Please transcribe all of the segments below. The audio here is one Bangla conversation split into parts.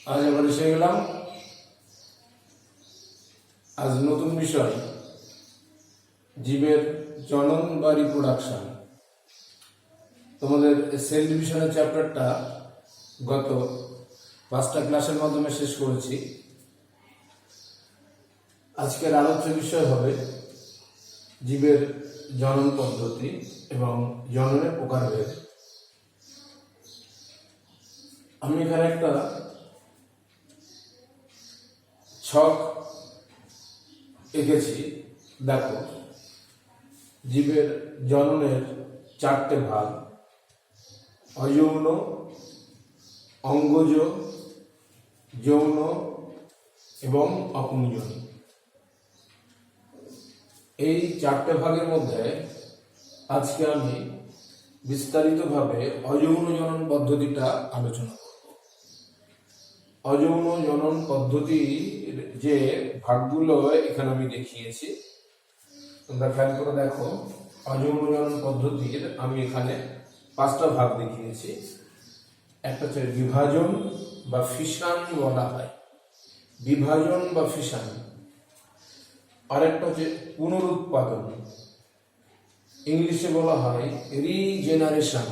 আজ আবার এসে গেলাম আজ নতুন বিষয় জীবের জনন বা রিপ্রোডাকশন। তোমাদের সেল ডিভিশনের চ্যাপ্টারটা গত 5টা ক্লাসের মাধ্যমে শেষ করেছি। আজকের আলোচ্য বিষয় হবে জীবের জনন পদ্ধতি এবং জননের প্রকারভেদ। আমি এখানে একটা ছক এঁকেছি, দেখো। জীবের জননের 4টে ভাগ: অযৌন, অঙ্গজ, যৌন এবং অপুংজন। এই 4টে ভাগের মধ্যে আজকে আমি বিস্তারিতভাবে অযৌন জনন পদ্ধতিটা আলোচনা করব। অযৌন জনন পদ্ধতির যে ভাগগুলো এখানে আমি দেখিয়েছি, তোমরা খেয়াল করে দেখো। অযৌন জনন পদ্ধতির আমি এখানে 5টা ভাগ দেখিয়েছি। একটা হচ্ছে বিভাজন বা ফিশন বলা হয়, বিভাজন বা ফিশন। আরেকটা হচ্ছে পুনরুৎপাদন, ইংলিশে বলা হয় রিজেনারেশন।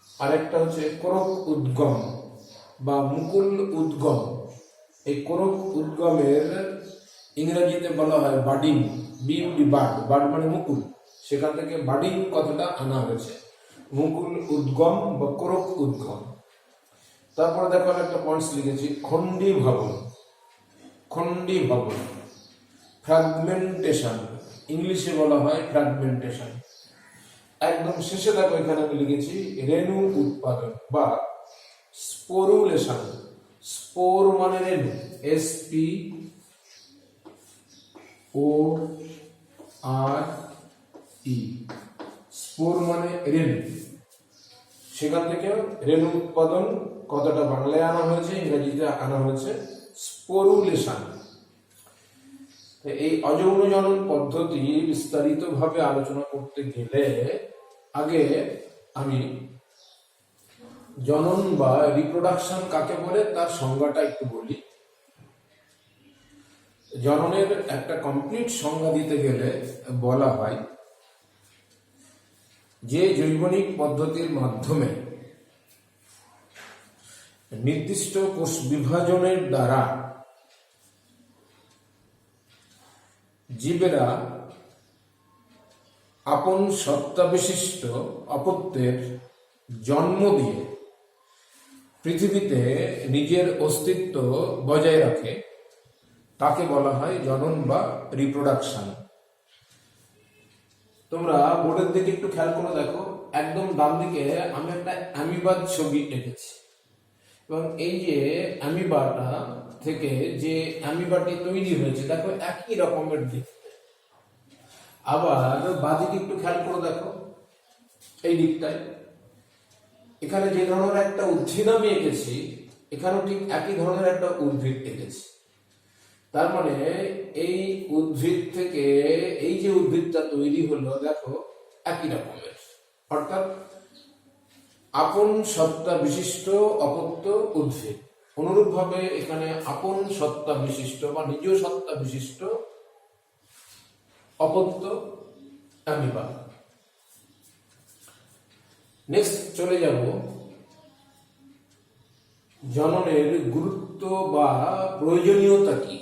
আরেকটা হচ্ছে কোরক উদ্গম বা মুকুল উদ্গম। এই কোরক উদ্গমের ইংরেজিতে বলা হয় বাডিং, বিউডি বার্ড, বার্ড মানে মুকুল, সেখান থেকে বাডিং কথাটা আনা হয়েছে, মুকুল উদ্গম বা কোরক উদ্গম। তারপরে দেখো একটা পয়েন্টস লিখেছি খণ্ডী ভবন, খণ্ডী ভবন। ফ্র্যাগমেন্টেশন, ইংলিশে বলা হয় ফ্র্যাগমেন্টেশন। একদম শেষে দেখো এখানে আমি লিখেছি রেণু উৎপাদন বা স্পোরুলেশন। স্পোর মানে রেণু, SPORE, স্পোর মানে রেণু। সেখান থেকে রেণু উৎপাদন কথাটা বাংলায় আনা হয়েছে, ইংরেজিতে আনা হয়েছে স্পোরুলেশন। এই অযৌন জনন পদ্ধতি বিস্তারিতভাবে আলোচনা করতে গেলে আগে আমি জনন বা রিপ্রোডাকশন কাকে বলে তার সংজ্ঞাটা একটু বলি। জননের একটা কমপ্লিট সংজ্ঞা দিতে গেলে বলা হয় যে জৈবনিক পদ্ধতির মাধ্যমে নির্দিষ্ট কোষ বিভাজনের দ্বারা জীবেরা আপন সত্তা বিশিষ্ট অপত্যের জন্ম দিয়ে পৃথিবীতে নিজের অস্তিত্ব বজায় রাখে, তাকে বলা হয় জনন বা রিপ্রোডাকশন। তোমরা বোর্ডের দিকে একটু খেয়াল করে দেখো, একদম ডান দিকে আমি একটা অ্যামিবার ছবি এঁকেছি এবং এই যে অ্যামিবাটা থেকে যে অ্যামিবাটি তৈরি হয়েছে দেখো একই রকমের দেখতে। আবার বাদিকে একটু খেয়াল করে দেখো, এই দিকটায় এখানে যে ধরনের একটা উদ্ভিদ আমি এঁকেছি, এখানেও ঠিক একই ধরনের একটা উদ্ভিদ এঁকেছি। তার মানে এই উদ্ভিদ থেকে এই যে উদ্ভিদটা তৈরি হলো দেখো একই রকমের, অর্থাৎ আপন সত্তা বিশিষ্ট অপত্য উদ্ভিদ। অনুরূপ ভাবে এখানে আপন সত্তা বিশিষ্ট বা নিজ সত্তা বিশিষ্ট অপত্য অ্যামিবা। নেক্সট চলে যাব জননের গুরুত্ব বা প্রয়োজনীয়তা কি।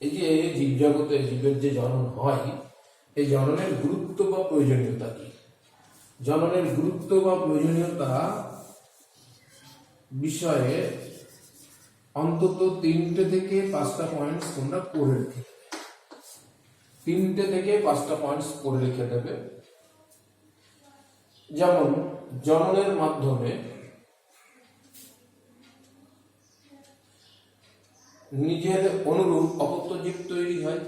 এই যে জীবজগতে জীবের যে জনন হয়, এই জননের গুরুত্ব বা প্রয়োজনীয়তা কি। জননের গুরুত্ব বা প্রয়োজনীয়তা বিষয়ে অন্তত 3টে থেকে 5টা পয়েন্টস তোমরা পড়ে রেখে দেবে। 3টে থেকে 5টা পয়েন্টস পড়ে রেখে দেবে। যেমন জননের মাধ্যমে নিজের অনুরূপ অপত্য জীব তৈরি হয়।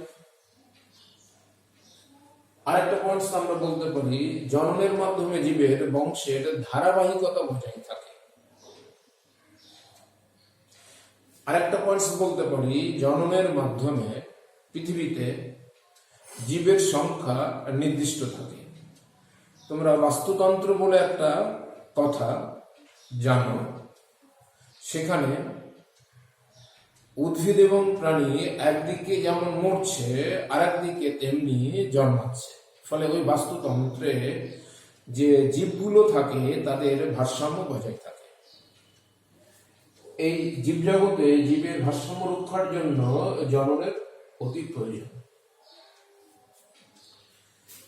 আরেকটা পয়েন্টস আমরা বলতে পারি জননের মাধ্যমে জীবের বংশের ধারাবাহিকতা বজায় থাকে। আরেকটা পয়েন্টস বলতে পারি জননের মাধ্যমে পৃথিবীতে জীবের সংখ্যা নির্দিষ্ট থাকে। তোমরা বাস্তুতন্ত্র বলে একটা কথা জানো, সেখানে উদ্ভিদ এবং প্রাণী একদিকে যেমন মরছে আর একদিকে তেমনি জন্মাচ্ছে। ফলে ওই বাস্তুতন্ত্রে যে জীবগুলো থাকে তাদের ভারসাম্য বজায় থাকে। এই জীবজগতে জীবের ভারসাম্য রক্ষার জন্য জননের অতি প্রয়োজন।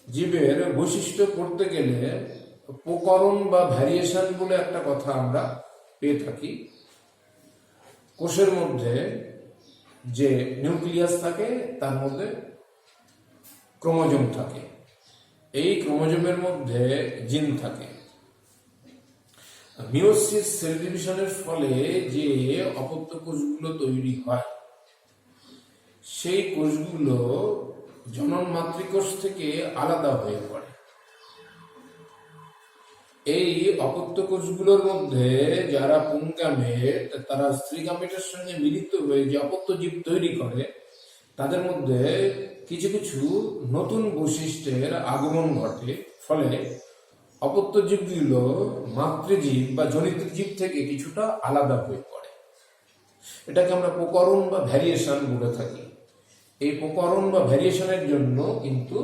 জীবের বৈশিষ্ট্য পড়তে গেলে প্রকরণ বা ভ্যারিয়েশন বলে একটা কথা আমরা পেয়ে থাকি। কোষের মধ্যে যে নিউক্লিয়াস থাকে তার মধ্যে ক্রোমোজোম থাকে, এই ক্রোমোজোমের মধ্যে জিন থাকে। মিওসিস সেল ডিভিশনের ফলে যে অপত্য কোষগুলো তৈরি হয়, সেই কোষগুলো জনন মাতৃকোষ থেকে আলাদা হয়ে পড়ে। এই অপত্য কোষগুলোর মধ্যে যারা পুংগামেট, তারা স্ত্রী গামেটের সঙ্গে মিলিত হয়ে যে অপত্য জীব তৈরি করে, তাদের মধ্যে কিছু কিছু নতুন বৈশিষ্ট্যের আগমন ঘটে। ফলে অপত্য জীবগুলো মাতৃজীব বা জনিত জীব থেকে কিছুটা আলাদা হয়ে পড়ে। এটাকে আমরা প্রকরণ বা ভ্যারিয়েশন বলে থাকি। এই প্রকরণ বা ভ্যারিয়েশনের জন্য কিন্তু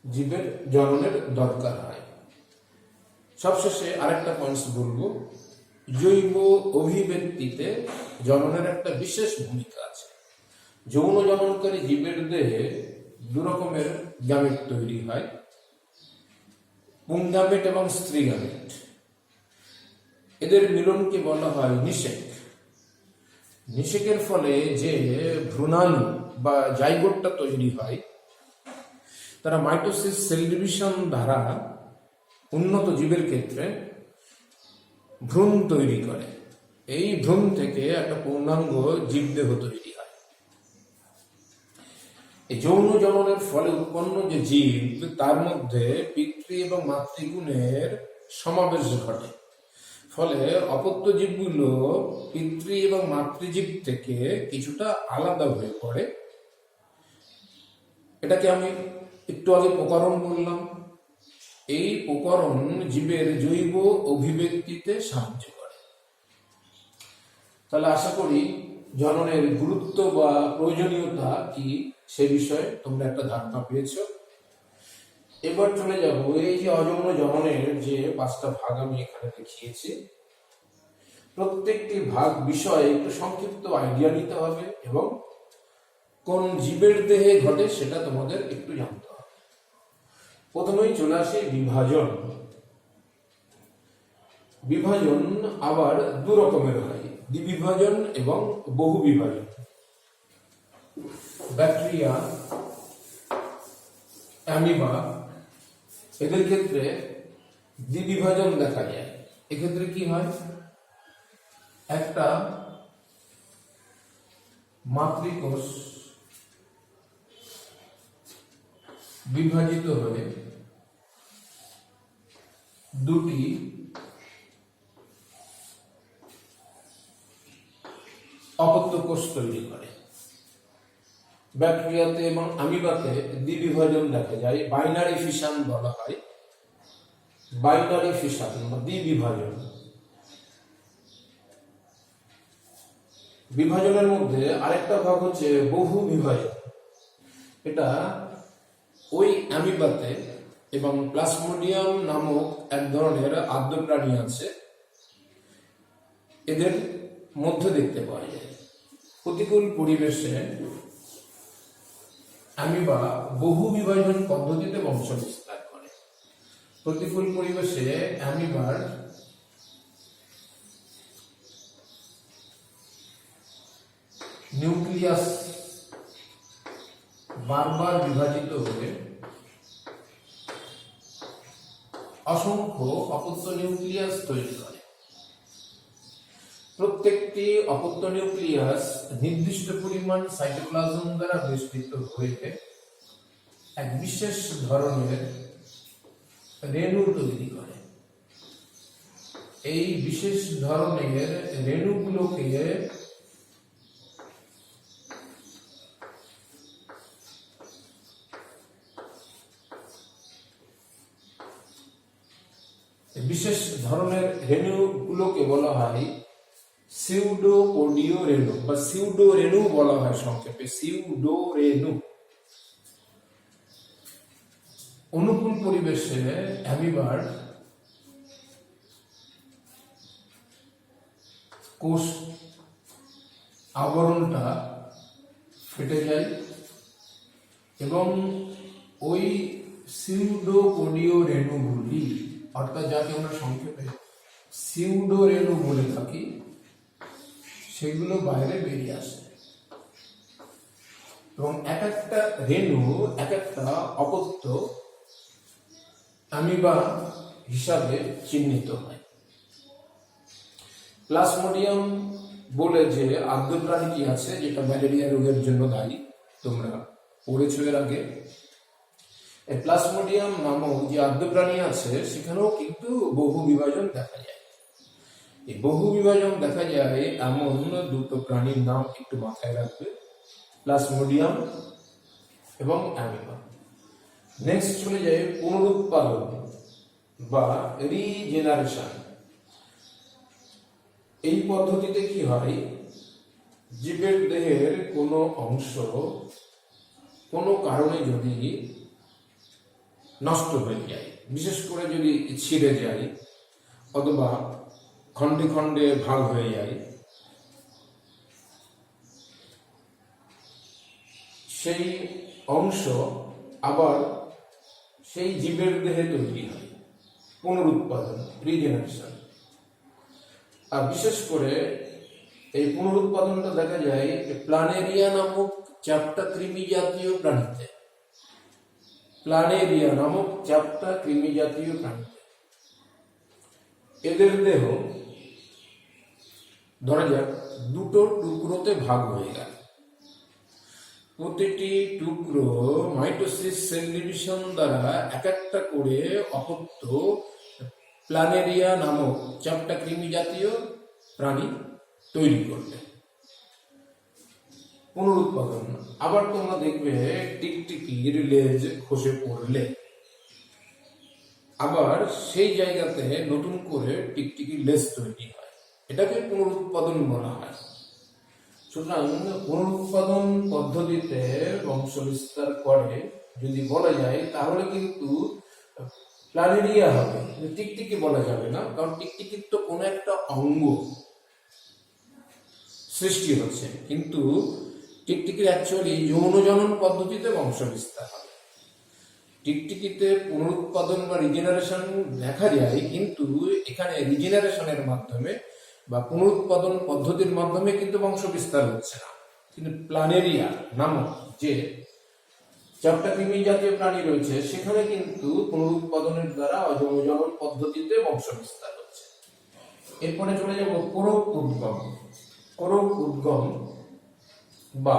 জীবের জননের দরকার হয়। সবশেষে আরেকটা পয়েন্টস বলবো, জৈব অভিব্যক্তিতে জননের একটা বিশেষ ভূমিকা আছে। যৌন জননকারী জীবের দেহে দু রকমের গ্যামেট তৈরি হয়, পুংগামেট এবং স্ত্রী গামেট। এদের মিলনকে বলা হয় নিষেক। নিষেকের ফলে যে ভ্রূণাণু বা জাইগোটটা তৈরি হয়, তারা মাইটোসিস সেল ডিভিশন দ্বারা উন্নত জীবের ক্ষেত্রে ভ্রূণ তৈরি করে। এই ভ্রূণ থেকে একটা পূর্ণাঙ্গ জীবদেহ তৈরি হয়। এই যৌন জননের ফলে উৎপন্ন যে জীব, তার মধ্যে পিতৃ এবং মাতৃগুণের সমাবেশ ঘটে। ফলে অপত্য জীবগুলো পিতৃ এবং মাতৃজীব থেকে কিছুটা আলাদা হয়ে পড়ে। এটাকে আমি একটু আগে প্রকরণ বললাম। এই প্রকরণ জীবের জৈব অভিব্যক্তিতে সাহায্য করে। তাহলে আশা করি জননের গুরুত্ব বা প্রয়োজনীয়তা কি সে বিষয়ে তোমরা একটা ধারণা পেয়েছো। এবার চলে যাব এই যে অযৌন জননের যে 5টা ভাগ আমি এখানে দেখিয়েছি, প্রত্যেকটি ভাগ বিষয়ে একটু সংক্ষিপ্ত আইডিয়া নিতে হবে এবং কোন জীবের দেহে ঘটে সেটা তোমাদের একটু জানতে হবে। প্রথমেই চলে আসে বিভাজন। বিভাজন আবার দু রকমের হয়, দ্বিবিভাজন এবং বহু বিভাজন। ব্যাকটেরিয়া, অ্যামিবা, এদের ক্ষেত্রে দ্বিবিভাজন দেখা যায়। এক্ষেত্রে কি হয়, একটা মাতৃকোষ বিভাজিত হয়ে দুটি অপত্য কোষ তৈরি করে। ব্যাকটেরিয়াতে এবং অ্যামিবাতে দ্বিবিভাজন দেখা যায়, বাইনারি ফিশন বলা হয়। বাইনারি ফিশন বা দ্বিবিভাজন। বিভাজনের মধ্যে আরেকটা ভাগ হচ্ছে বহু বিভাজন। এটা ওই অ্যামিবাতে এবং প্লাজমোডিয়াম নামক এক ধরনের আদ্য প্রাণী আছে, এদের মধ্যে দেখতে পাওয়া যায়। প্রতিকূল পরিবেশে অ্যামিবা বহু বিভাজন পদ্ধতিতে বংশ বিস্তার করে। প্রতিকূল পরিবেশে অ্যামিবার নিউক্লিয়াস বারবার বিভাজিত হয়ে অসংখ্য অপত্য নিউক্লিয়াস তৈরি করে। প্রত্যেকটি অপত্য নিউক্লিয়াস নির্দিষ্ট পরিমাণ সাইটোপ্লাজম দ্বারা বেষ্টিত হয়ে এক বিশেষ ধরনের রেণু তৈরি করে। এই বিশেষ ধরনের রেণুগুলোকে বলা হয় সিউডোপোডিও রেণু বা সিউডো রেণু বলা হয় সংক্ষেপে, সিউডো রেণু। অনুকূল পরিবেশে অ্যামিবার কোষ আবরণটা ফেটে যায় এবং ওই সিউডোপোডিও রেণুগুলি, অর্থাৎ যাকে আমরা সংক্ষেপে সিউডো রেণু বলে থাকি, সেগুলো বাইরে বেরিয়ে আসে এবং এক একটা রেণু এক একটা অপত্য অ্যামিবা হিসাবে চিহ্নিত হয়। প্লাজমোডিয়াম বলে যে আদ্য প্রাণীটি আছে, যেটা ম্যালেরিয়া রোগের জন্য দায়ী, তোমরা পড়েছো এর আগে। এই প্লাজমোডিয়াম নামক যে আদ্য প্রাণী আছে সেখানেও কিন্তু বহু বিভাজন দেখা যায়। এই বহু বিভাজন দেখা যায় এমন দুটো প্রাণীর নাম একটু মাথায় রাখবে, প্লাজমোডিয়াম এবং অ্যামিবা। নেক্সট চলে যায় পুনরুৎপাদন বা রিজেনারেশন। এই পদ্ধতিতে কি হয়, জীবের দেহের কোনো অংশ কোনো কারণে যদি নষ্ট হয়ে যায়, বিশেষ করে যদি ছিঁড়ে যায় অথবা খণ্ডে খণ্ডে ভাগ হয়ে যায়, সেই অংশ আবার সেই জীবের দেহে তৈরি হয়, পুনরুৎপাদন, রিজেনারেশন। আর বিশেষ করে এই পুনরুৎপাদনটা দেখা যায় প্ল্যানেরিয়া নামক চ্যাপ্টা কৃমি জাতীয় প্রাণীতে, প্ল্যানেরিয়া নামক চ্যাপ্টা কৃমি জাতীয় প্রাণীতে। এদের দেহ ধরা যাক দুটো টুকরোতে ভাগ হয়ে গেল, প্রতিটি টুকরো মাইটোসিস সেল ডিভিশন দ্বারা এক একটা করে অপত্য প্ল্যানেরিয়া নামক চ্যাপ্টা কৃমি জাতীয় প্রাণী তৈরি করবে। পুনরুৎপাদন। আবার তোমরা দেখবে টিকটিকির লেজ খসে পড়লে আবার সেই জায়গাতে নতুন করে টিকটিকির লেজ তৈরি হয়, এটাকে পুনরুৎপাদন বলা হয়। সুতরাং পুনরুৎপাদন পদ্ধতিতে বংশ বিস্তার করে যদি বলা যায় তাহলে কিন্তু প্ল্যানেরিয়া হবে, টিকটিকি বলা যাবে না, কারণ টিকটিকির তো কোনো একটা অঙ্গ সৃষ্টি হচ্ছে, কিন্তু টিকটিকির অ্যাকচুয়ালি যৌন জনন পদ্ধতিতে বংশ বিস্তার হবে। টিকটিকিতে পুনরুৎপাদন বা রিজেনারেশন দেখা যায়, কিন্তু এখানে রিজেনারেশনের মাধ্যমে বা পুনরুৎপাদন পদ্ধতির মাধ্যমে কিন্তু বংশ বিস্তার হচ্ছে না। কিন্তু প্ল্যানেরিয়া নামক যে চ্যাপ্টা কৃমি জাতীয় প্রাণী রয়েছে সেখানে কিন্তু পুনরুৎপাদনের দ্বারা যৌন জনন পদ্ধতিতে বংশ বিস্তার হচ্ছে। এরপরে চলে যাব কোরক উদ্গম। কোরক উদ্গম বা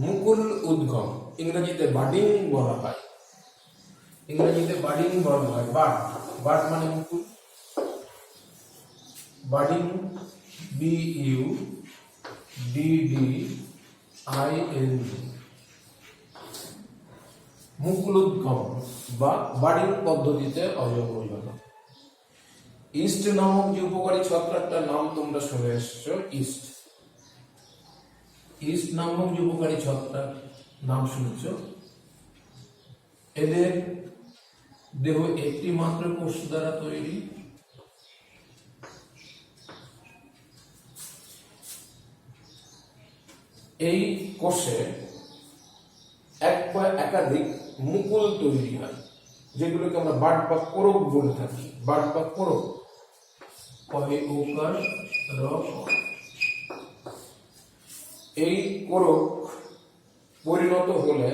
মুকুল উদ্গম, ইংরেজিতে বাডিং বলা হয়, ইংরেজিতে বাডিং বলা হয়। বাড, বাড মানে মুকুল, বাডিং, BUDDING, মুকুল উদ্গম বা বাডিং পদ্ধতিতে অযৌন। ইস্ট নামক যে উপকারী ছত্রাকটার নাম তোমরা শুনে এসছো, ইস্ট, ইস্ট নামক যে উপকারী ছত্রাক নাম শুনেছ, এদের দেহ একটি মাত্র কোষ দ্বারা তৈরি। এই কোষে এক বা একাধিক মুকুল তৈরি হয়, যেগুলোকে আমরা বাট বা কোরক বলে থাকি। বাট বা কোরক, এই কোরক পরিণত হলে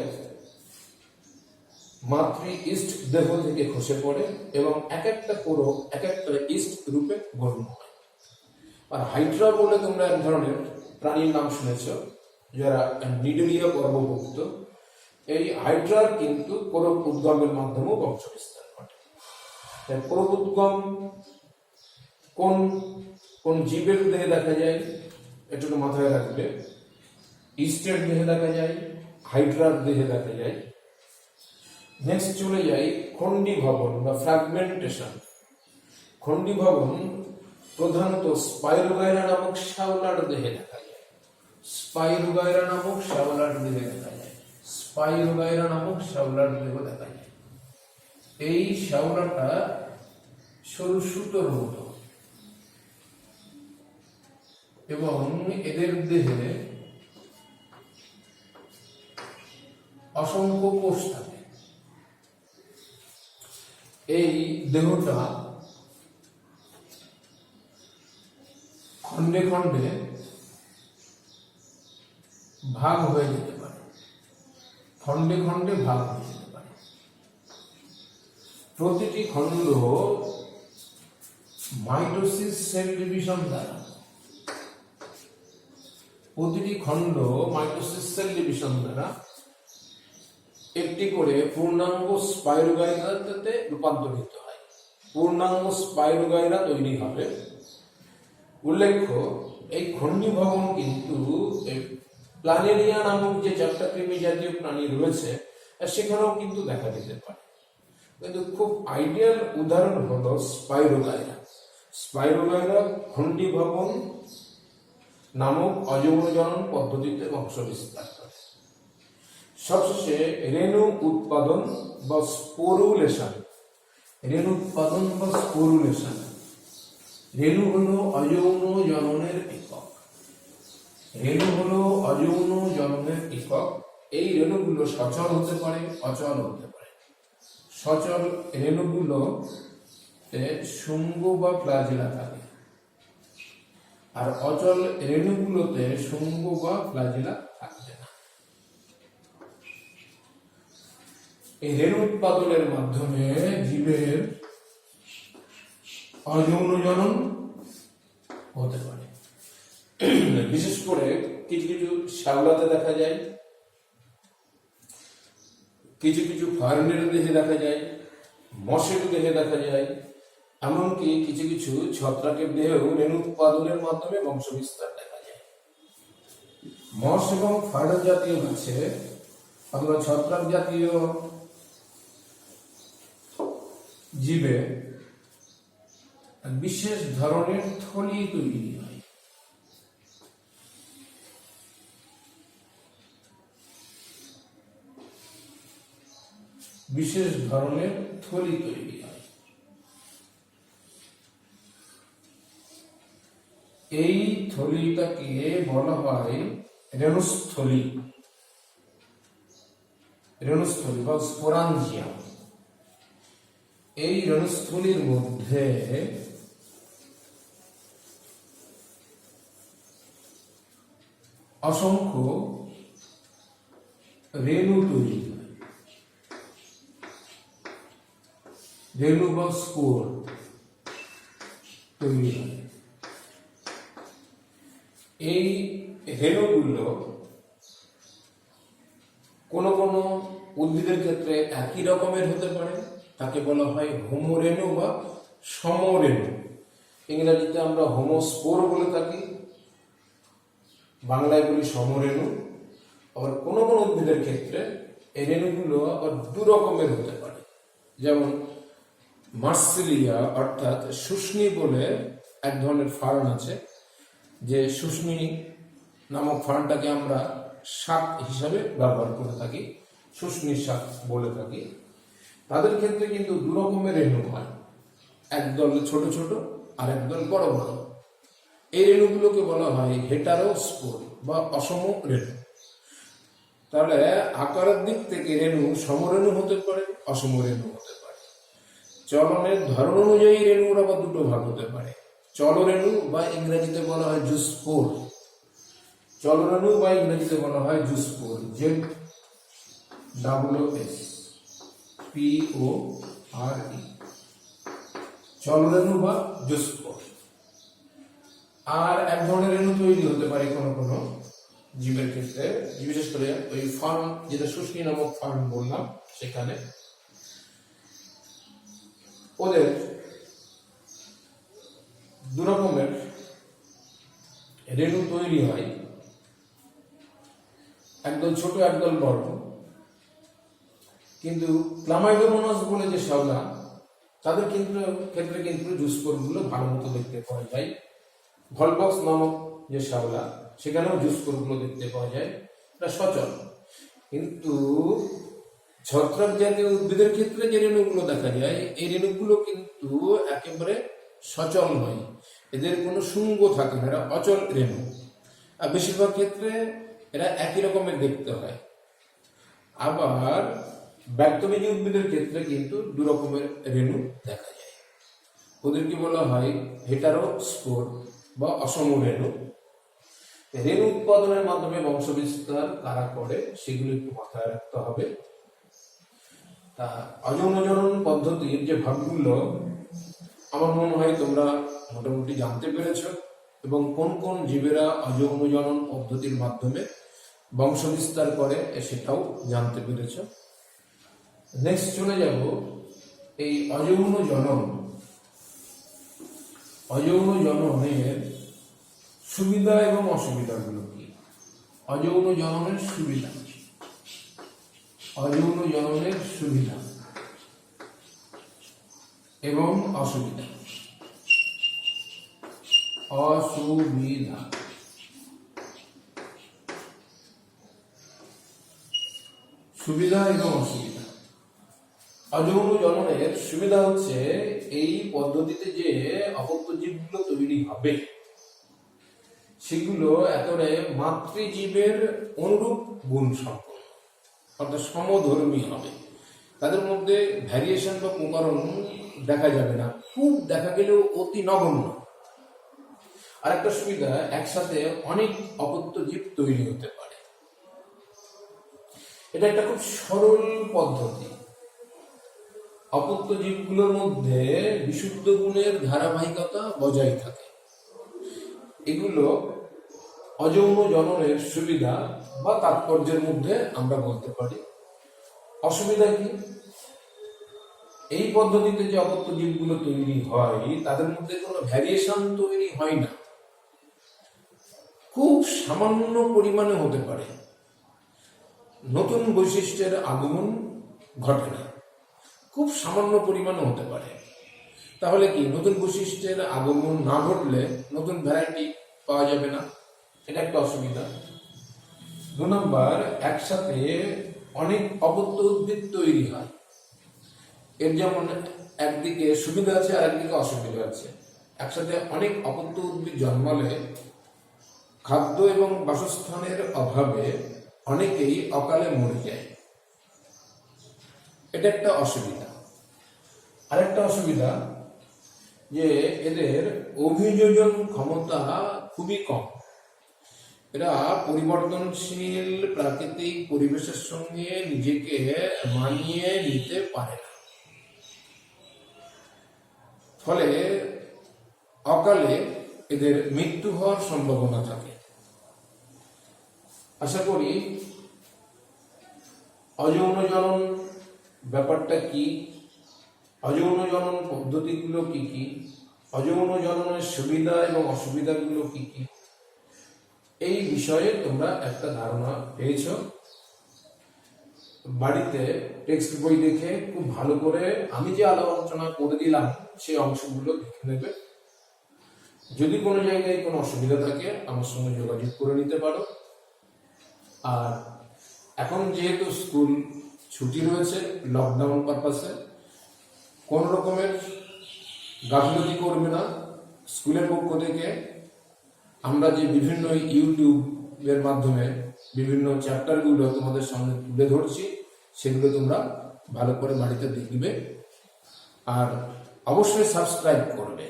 মাতৃ ইস্ট দেহ থেকে খসে পড়ে এবং এক একটা কোরক এক একটা ইস্ট রূপে গণ্য হয়। আর হাইড্রা বলে তোমরা এক ধরনের প্রাণীর নাম শুনেছ, যারা নিডেলিয়া পর্বভুক্ত। এই হাইড্রার কিন্তু কোরক উদ্গমের মাধ্যমেও বংশ বিস্তার ঘটে। কোরক উদ্গম কোন কোন জীবের দেহে দেখা যায় এটুকু মাথায় রাখবে। ইস্টের দেহে দেখা যায়, হাইড্রার দেহে দেখা যায়। নেক্সট চলে যাই খণ্ডী ভবন বা ফ্র্যাগমেন্টেশন। খণ্ডী ভবন প্রধানত স্পাইরোগাইরা নামক শ্যাওলার দেহে দেখা যায়। স্পাইরোগাইরা নামক শ্যাওলার দেহে দেখা যায়। স্পাইরোগাইরা নামক শ্যাওলার দেহ দেখা যায়। এই শ্যাওলাটা সরু সুতোর মতো এবং এদের দেহে অসংখ্য কোষ থাকে। এই দেহটা খন্ডে খন্ডে ভাগ হয়ে যেতে পারে, খন্ডে খন্ডে ভাগ হয়ে যেতে পারে। প্রতিটি খণ্ড মাইটোসিস সেল ডিভিশন দ্বারা, প্রতিটি খণ্ড মাইটোসিস সেল ডিভিশন দ্বারা একটি করে পূর্ণাঙ্গ স্পাইরোগাইরাতে রূপান্তরিত হয়। পূর্ণাঙ্গ স্পাইরোগাইরা তৈরি হবে। উল্লেখ্য, এই খণ্ডী ভবন কিন্তু প্ল্যানেরিয়া নামক যে চ্যাপ্টাকৃমি জাতীয় প্রাণী রয়েছে সেখানেও কিন্তু দেখা যেতে পারে। কিন্তু খুব আইডিয়াল উদাহরণ হলো স্পাইরোগাইরা। স্পাইরোগাইরা খণ্ডী ভবন নামক অযৌন জনন পদ্ধতিতে বংশ বিস্তার করে। সবশেষে রেণু উৎপাদন বা স্পোরুলেশন। রেণু উৎপাদন বা স্পোরুলেশন। রেণু হলো অযৌন জননের একক। রেণু হলো অযৌন জননের একক। এই রেণুগুলো সচল হতে পারে, অচল হতে পারে। সচল রেণুগুলোতে শুঙ্গ বা ফ্লাজেলা থাকে, আর অচল রেণুগুলোতে শুঙ্গ বা ফ্লাজেলা থাকবে না। এই রেণু উৎপাদনের মাধ্যমে জীবের অযৌন জনন হতে পারে। বিশেষ করে কিছু কিছু শ্যাওলাতে দেখা যায়, কিছু কিছু ফার্নের দেহে দেখা যায়, মশের দেহে দেখা যায়, এমনকি কিছু কিছু ছত্রাকের দেহেও রেণু উৎপাদনের মাধ্যমে বংশবিস্তার দেখা যায়। মশ এবং ফার্ন জাতীয় গাছে অথবা ছত্রাক জাতীয় জীবে বিশেষ ধরনের থলি তৈরি হয়। বিশেষ ধরনের থলি তৈরি হয়। এই থলিটাকে বলা হয় রেণুস্থলী। রেণুস্থলী বা স্পোরাঞ্জিয়াম। এই রেণুস্থলীর মধ্যে অসংখ্য রেণু তৈরি হয়। রেণু বা স্পোর তৈরি হয়। এই রেণুগুলো কোনো কোনো উদ্ভিদের ক্ষেত্রে একই রকমের হতে পারে, তাকে বলা হয় হোমোরেণু বা সমরেণু। ইংরেজিতে আমরা হোমোস্পোর বলে থাকি, বাংলায় বলি সমরেণু। আবার কোনো কোনো উদ্ভিদের ক্ষেত্রে এই রেণুগুলো আবার দু রকমের হতে পারে। যেমন মার্সিলিয়া অর্থাৎ শুষ্নি বলে এক ধরনের ফার্ন আছে, যে শুষ্নি নামক ফার্নটাকে আমরা শাক হিসাবে ব্যবহার করে থাকি, শুষ্নির শাক বলে থাকি। তাদের ক্ষেত্রে কিন্তু দু রকমের রেণু হয়, একদল ছোট ছোট আর একদল বড় বড়। এই রেণুগুলোকে বলা হয় হেটারোস্পোর বা অসম রেণু। তাহলে আকারের দিক থেকে রেণু সমরেণু হতে পারে, অসম রেণু হতে পারে। চলনের ধরন অনুযায়ী রেণুর আবার দুটো ভাগ হতে পারে। চলরেণু বা ইংরেজিতে বলা হয় জুস্পোর। চলরেণু বা ইংরেজিতে বলা হয় জুস্পোর। ZWSPORE। চলরেণু বা জুস্পোর। আর এক ধরনের রেণু তৈরি হতে পারে কোনো কোনো জীবের ক্ষেত্রে, বিশেষ করে ওই ফার্ম, যেটা শুষ্নি নামক ফার্ম বললাম, সেখানে ওদের দু রকমের রেণু তৈরি হয়, একদল ছোট একদল বড়। কিন্তু ক্লামাইডোমোনাস বলে যে শ্যাওলা, তাদের ক্ষেত্রে কিন্তু জুস্পোরগুলো ভালো মতো দেখতে পাওয়া যায়। ভলবক্স নামক যে শ্যাওলা, সেখানেও জুস্পোরগুলো দেখতে পাওয়া যায়, এটা সচল। কিন্তু ছত্রাক জাতীয় উদ্ভিদের ক্ষেত্রে যে রেণুগুলো দেখা যায়, এই রেণুগুলো কিন্তু একেবারে সচল নয়, এদের কোনো শুঙ্গ থাকে না, এরা অচল রেণু। আর বেশিরভাগ ক্ষেত্রে এরা একই রকমের দেখতে হয়। আবার ব্যক্তবীজী উদ্ভিদের ক্ষেত্রে কিন্তু দু রকমের রেণু দেখা যায়, ওদেরকে বলা হয় হেটারোস্পোর বা অসম রেণু। রেণু উৎপাদনের মাধ্যমে বংশ বিস্তার কারা করে সেগুলো একটু মাথায় রাখতে হবে। তা অযৌনজনন পদ্ধতির যে ভাগগুলো আমার মনে হয় তোমরা মোটামুটি জানতে পেরেছ, এবং কোন কোন জীবেরা অযৌনজনন পদ্ধতির মাধ্যমে বংশ বিস্তার করে সেটাও জানতে পেরেছ। নেক্সট চলে যাব এই অযৌনজননের সুবিধা এবং অসুবিধাগুলো কি। অযৌনজননের সুবিধা এবং অসুবিধা। সুবিধা এবং অসুবিধা। অযৌন জননের সুবিধা হচ্ছে এই পদ্ধতিতে যে অপত্য জীবগুলো তৈরি হবে সেগুলো একেবারে মাতৃজীবের অনুরূপ গুণ সম্পন্ন, অর্থাৎ সমধর্মী হবে। তাদের মধ্যে ভ্যারিয়েশন বা প্রকরণ দেখা যাবে না, খুব দেখা গেলেও অতি নগণ্য। আর একটা সুবিধা, একসাথে অনেক অপত্য জীব তৈরি হতে পারে। এটা একটা খুব সরল পদ্ধতি। অপত্য জীবগুলোর মধ্যে বিশুদ্ধ গুণের ধারাবাহিকতা বজায় থাকে। এগুলো অযৌন জননের সুবিধা বা তাৎপর্যের মধ্যে আমরা বলতে পারি। অসুবিধা কি? এই পদ্ধতিতে যে অপত্য জীবগুলো তৈরি হয় তাদের মধ্যে কোনো ভ্যারিয়েশন তৈরি হয় না, খুব সামান্য পরিমাণে হতে পারে, নতুন বৈশিষ্ট্যের আগমন ঘটে না, খুব সামান্য পরিমাণে হতে পারে। তাহলে কি নতুন বৈশিষ্ট্যের আগমন না ঘটলে নতুন ভ্যারাইটি পাওয়া যাবে না, এটা একটা অসুবিধা। 2 নম্বর, একসাথে অনেক অপত্য উদ্ভিদ তৈরি হয়। এর যেমন একদিকে সুবিধা আছে আর একদিকে অসুবিধা আছে। একসাথে অনেক অপত্য উদ্ভিদ জন্মালে খাদ্য এবং বাসস্থানের অভাবে অনেকেই অকালে মরে যায়, এটা একটা অসুবিধা। আরেকটা অসুবিধা যে এদের অভিযোজন ক্ষমতা খুবই কম। এরা পরিবর্তনশীল প্রাকৃতিক পরিবেশের সঙ্গে নিজেকে মানিয়ে নিতে পারে না, ফলে অকালে এদের মৃত্যু হওয়ার সম্ভাবনা থাকে। আশা করি অযৌন জনন ব্যাপারটা কি, অযৌন জনন পদ্ধতিগুলো কি কি, অযৌন জননের সুবিধা এবং অসুবিধাগুলো কি কি, এই বিষয়ে তোমরা একটা ধারণা পেয়েছ। বাড়িতে টেক্সট বই দেখে খুব ভালো করে আমি যে আলোচনা করে দিলাম সেই অংশগুলো দেখে নেবে। যদি কোনো জায়গায় কোনো অসুবিধা থাকে আমার সঙ্গে যোগাযোগ করে নিতে পারো। আর এখন যেহেতু স্কুল ছুটি রয়েছে লকডাউন পারপাসে, কোন রকমের গাফিলতি করবে না। স্কুলের পক্ষ থেকে আমরা যে বিভিন্ন ইউটিউবের মাধ্যমে বিভিন্ন চ্যাপ্টারগুলো তোমাদের সামনে তুলে ধরছি, সেগুলো তোমরা ভালো করে বাড়িতে দেখবে আর অবশ্যই সাবস্ক্রাইব করবে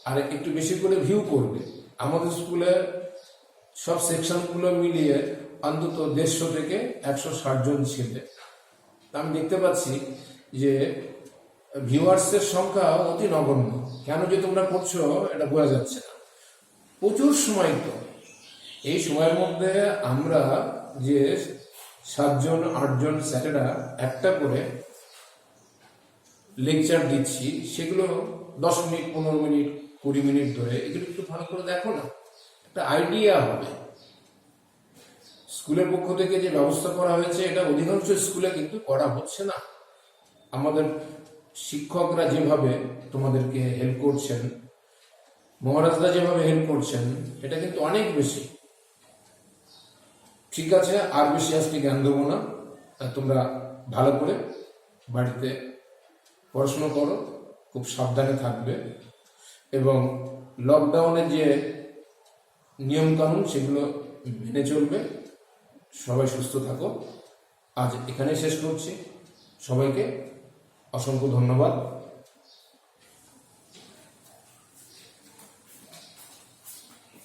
আর একটু বেশি করে ভিউ করবে। আমাদের স্কুলে সব সেকশনগুলো মিলিয়ে অন্তত 150 থেকে 160 জন ছেলে। আমি দেখতে পাচ্ছি যে ভিউয়ার্সের সংখ্যা অতি নগণ্য। কেন যে তোমরা করছো এটা বোঝা যাচ্ছে না। প্রচুর সময় তো এই সময়ের মধ্যে আমরা যে 7 জন 8 জন স্যারেরা একটা করে লেকচার দিচ্ছি, সেগুলো 10 মিনিট 15 মিনিট 20 মিনিট ধরে, এগুলো একটু ভালো করে দেখো না, একটা আইডিয়া হবে। স্কুলের পক্ষ থেকে যে ব্যবস্থা করা হয়েছে এটা অধিকাংশ স্কুলে কিন্তু করা হচ্ছে না। আমাদের শিক্ষকরা যেভাবে তোমাদেরকে হেল্প করছেন, মহারাজরা যেভাবে হেল্প করছেন, এটা কিন্তু অনেক বেশি। ঠিক আছে, আর বেশি আজকে জ্ঞান দেবো না। তোমরা ভালো করে বাড়িতে পড়াশোনা করো, খুব সাবধানে থাকবে, এবং লকডাউনের যে নিয়ম কানুন সেগুলো মেনে চলবে। সবাই সুস্থ থাকো। আজ এখানে শেষ করছি। সবাইকে অসংখ্য ধন্যবাদ।